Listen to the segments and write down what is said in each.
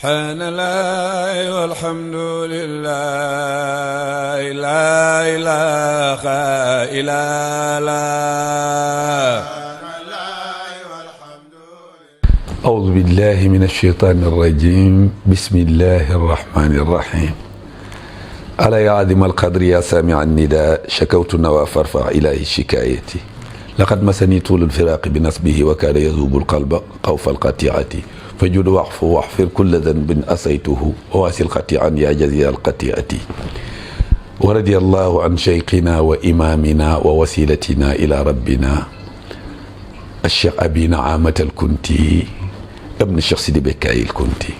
subhanallah walhamdulillah la ilaha illallah. أعوذ بالله من الشيطان الرجيم بسم الله الرحمن الرحيم ألا يا عظيم القدر يا سامع النداء شكوت النوى فارفع إلهي شكايتي لقد مسني طول الفراق بنصبه وكاد يذوب القلب خوف القطيعة فجد واعف واحفر كل ذنب أسيته وواسل قطيعا يا جزيل القطيعة ورضي الله عن شيخنا وإمامنا ووسيلتنا إلى ربنا الشيخ أبي نعامة الكنتي ابن الشيخ سيدي بكاي الكنتي.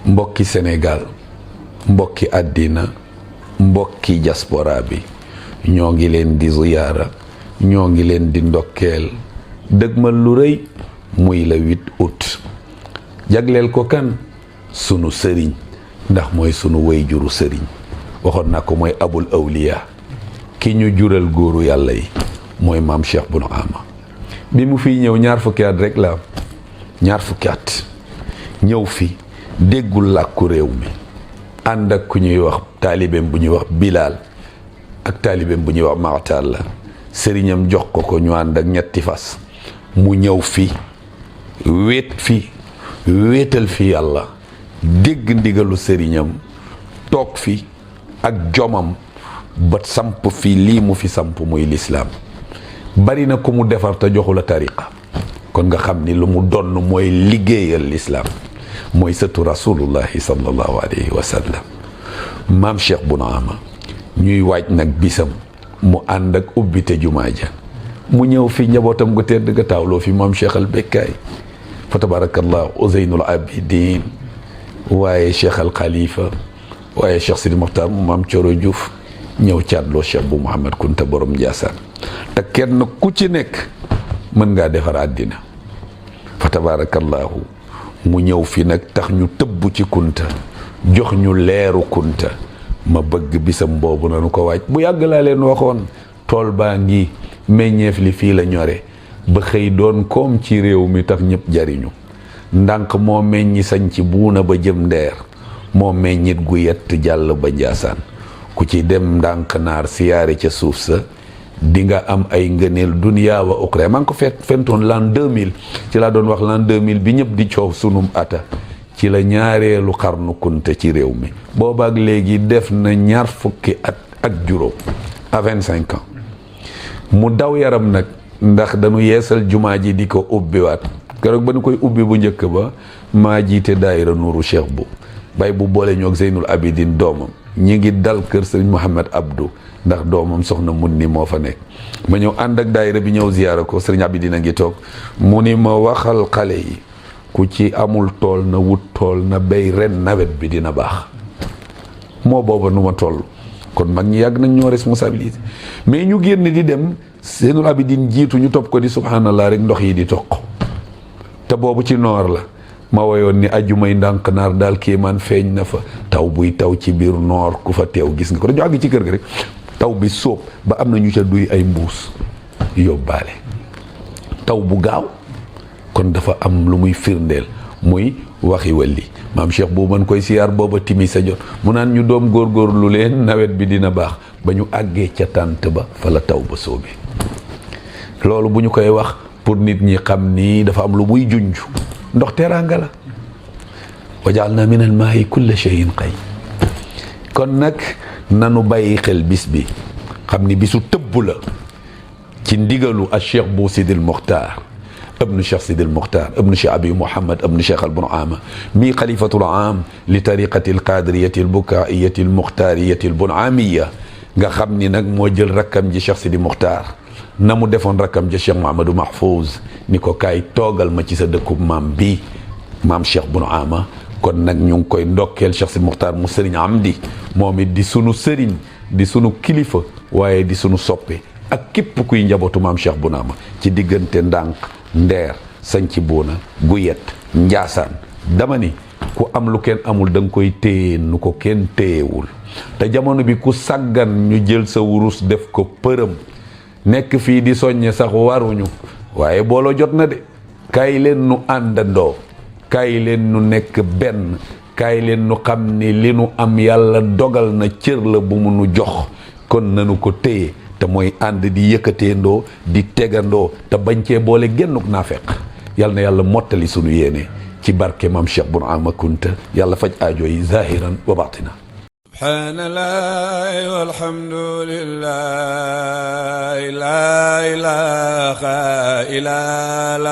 mbokki Sénégal mbokki àddina mbokki diaspora bi ñoo ngi leen di ziyaara ñoo ngi leen di ndokkeel dëgmal lu rëy muy la 8 août jagleel ko kan sunu sëriñ ndax mooy sunu wayjuru sëriñ waxoon naa ko mooy abul awliya ki ñu jural góoru yàlla yi mooy maam Cheikh Bou Ama bi mu fiy ñëw ñaar fukki at rek la ñaar fukki at ñëw fi déggul làkku réew mi ànd ak ku ñuy wax taalibeem bu ñuy wax Bilal ak taalibeem bu ñuy wax Maxtaar la sëriñam jox ko ñu ànd ak ñetti fas mu ñëw fi wéetal fi yàlla dégg ndigalu sëriñam toog fi ak jomam ba samp fi lii mu fi samp muy lislaam bari na ku mu defar te joxu la tariqa kon nga xam ni lu mu donn mooy liggéeyal lislaam mooy sëtu rasulullahi sallallahu alayhi wa sallam maam Cheikh Bou Ama ñuy waaj nag bisam mu ànd ak ubbite jumaa ja mu ñëw fi njabootam gu tedd ga taawloo fi maam Cheikh al Bekkaay fa tabarakallah Ouzeynul Abidin waaye Cheikh al Khalifa waaye Cheikh Sidi Mokhtar mu maam Coro Diouf ñëw caatloo Cheikh bu Mouhamad Kunta borom Ndiassane te kenn ku ci nekk mën ngaa defar àddina fa tabarakallahu mu ñëw fi nag tax ñu tëbb ci kunta jox ñu leeru kunta ma bëgg bisam boobu nanu ko waaj bu yàgg laa leen waxoon tool baa ngi meññeef li fii la ñore ba xëy doon koom ci réew mi tax ñëpp jariñu ndànk moo meññi sañ ci buuna ba jëm ndeer moo meññit gu yett jàll ba njaasaan ku ci dem ndànk naar siyaare ca suuf sa di nga am ay ngëneel dunya wa uxra maa ngi ko fentoon l'an 2000 ci laa doon wax l'an 2000 bi ñëpp di coow sunum ata ci la ñaareelu xarnu kunta ci réew mi boobaak léegi def na ñaar fukki at ak juróom à 25 ans mu daw yaram nag ndax dañu yeesal jumaa ji di ko ubbiwaat keroog ba nu koy ubbi bu njëkk ba maa jiite daayira Nuuru Cheikh bu bay bu boole ñoog Zeynul Abidin doomam ñi ngi dal kër sëriñ Mouhamed Abdou ndax doomam soxna mun ni moo fa nekk ma ñëw ànd ak daayira bi ñëw ziyaara ko sëriñ Abidin a ngi toog mu ni ma waxal xale yi ku ci amul tool na wut tool na béy ren nawet bi dina baax moo booba nu ma toll kon mag ñi yàgg nañ ñoo responsabilité mais ñu génn di dem Zeynul Abidin jiitu ñu topp ko di subhanallah rek ndox yi di toq te boobu ci noor la ma woyoon ni ajumay ndànk naar daal kéemaan feeñ na fa taw buy taw ci biir noor ku fa teew gis nga ko dañu àgg ci kër gi rek taw bi sóob ba am na ñu ca duy ay mbuus yóbbaale taw bu gaaw kon dafa am lu muy firndeel muy waxi walli maam Cheikh bu mën koy siyaar booba timi sa jot mu naan ñu doom góorgóorlu leen nawet bi dina baax ba ñu àggee ca tànt ba fa la taw ba sóobee loolu bu ñu koy wax pour nit ñi xam ni dafa am lu muy junj ndox teraanga la wa ja'alna min al-maa'i kulla shay'in qayy kon nag nanu bàyyi xel bis bi xam ni bisu tëbb la ci ndigalu al Cheikh Bou Sidil Mokhtar ibnu Cheikh Sidil Mokhtar ibnu Cheikh Abi Mouhamad ibnu Cheikh al Bou Ama mi xalifatul aam li tariqati al qadiriyati al bukaiyati al mukhtariyati al bunamiya nga xam ni nag moo jël rakkam ji Cheikh Sidi Mokhtar na mu defoon rakkam ja Cheikh Mouhamadou Mahfouz ni ko kaay toogal ma ci sa dëkkub maam bii maam Cheikh Bou Ama kon nag ñu ngi koy ndokkeel Cheikh Sidi Mokhtar mu sëriñ Amdi moom it di sunu sëriñ di sunu kilifa waaye di sunu soppe ak képp kuy njabootu maam Cheikh Bou Ama ci diggante ndànk ndeer sañci buuna guyet njaasaan dama ni ku am lu kenn amul da nga koy téye nu ko kenn téyewul te jamono bi ku sàggan ñu jël sa wurus def ko përëm nekk fii di soññe sax waruñu waaye booloo jot na de kaay leen nu àndandoo kaay leen nu nekk benn, kaay leen nu xam ni li nu am yàlla dogal na cër la bu mu nu jox, kon nanu ko téye te mooy ànd di yëkkateendoo di tegandoo te bañ cee boole gennuk naafeq. yal na yàlla mottali sunu yéene ci barke maam Cheikh Bounama Kunta, yàlla faj aajo yi zahiran wa batina. subhaanallahi walhamdulillahi la ilaha illallah